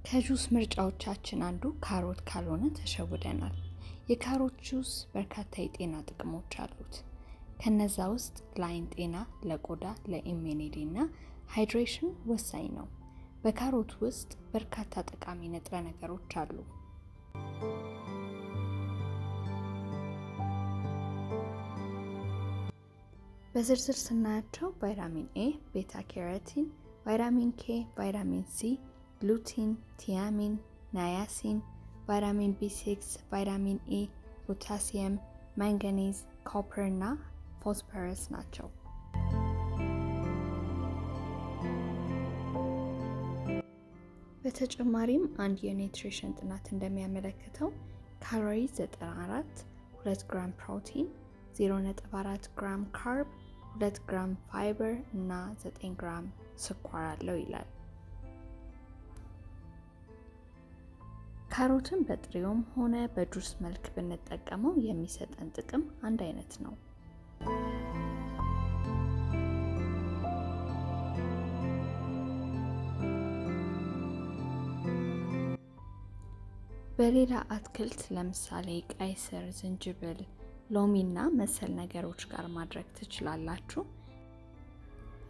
ከጁስ ምርጫዎቻችን አንዱ ካሮት ካልሆነ ተሸውደናል። የካሮት ጁስ በርካታ የጤና ጥቅሞች አሉት። ከነዛ ውስጥ ለአይን ጤና፣ ለቆዳ፣ ለኢሚዩኒቲ እና ሃይድሬሽን ወሳኝ ነው። በካሮት ውስጥ በርካታ ጠቃሚ ንጥረ ነገሮች አሉ። በዝርዝር ስናያቸው ቫይታሚን ኤ፣ ቤታ ካሮቲን፣ ቫይታሚን ኬ፣ ቫይታሚን ሲ፣ ግሉቲን፣ ቲያሚን፣ ናያሲን፣ ቫይታሚን ቢ6፣ ቫይታሚን ኤ፣ ፖታሲየም፣ ማንጋኒዝ፣ ኮፐር እና ፎስፈረስ ናቸው። በተጨማሪም አንድ የኒውትሪሽን ጥናት እንደሚያመለክተው ካሎሪ 94፣ 2 ግራም ፕሮቲን፣ 0.4 ግራም ካርብ፣ 2 ግራም ፋይበር እና 9 ግራም ስኳር አለው ይላል። ካሮትን በጥሬውም ሆነ በጁስ መልክ ብንጠቀመው የሚሰጠን ጥቅም አንድ አይነት ነው። በሌላ አትክልት ለምሳሌ ቀይ ስር፣ ዝንጅብል፣ ሎሚ እና መሰል ነገሮች ጋር ማድረግ ትችላላችሁ።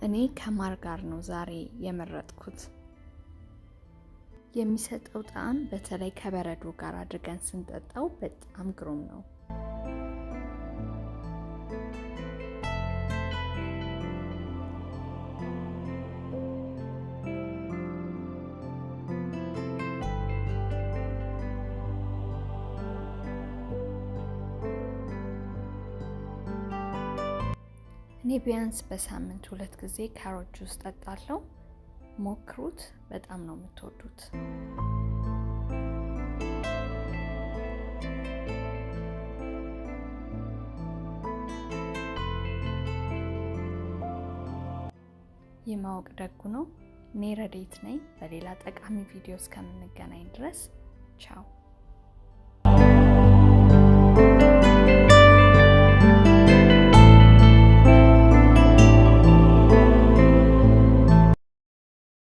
እኔ ከማር ጋር ነው ዛሬ የመረጥኩት። የሚሰጠው ጣዕም በተለይ ከበረዶ ጋር አድርገን ስንጠጣው በጣም ግሩም ነው። እኔ ቢያንስ በሳምንት 2 ጊዜ ካሮት ጁስ ጠጣለሁ። ሞክሩት፣ በጣም ነው የምትወዱት። የማወቅ ደጉ ነው። እኔ ረዴት ነኝ። በሌላ ጠቃሚ ቪዲዮ እስከምንገናኝ ድረስ ቻው።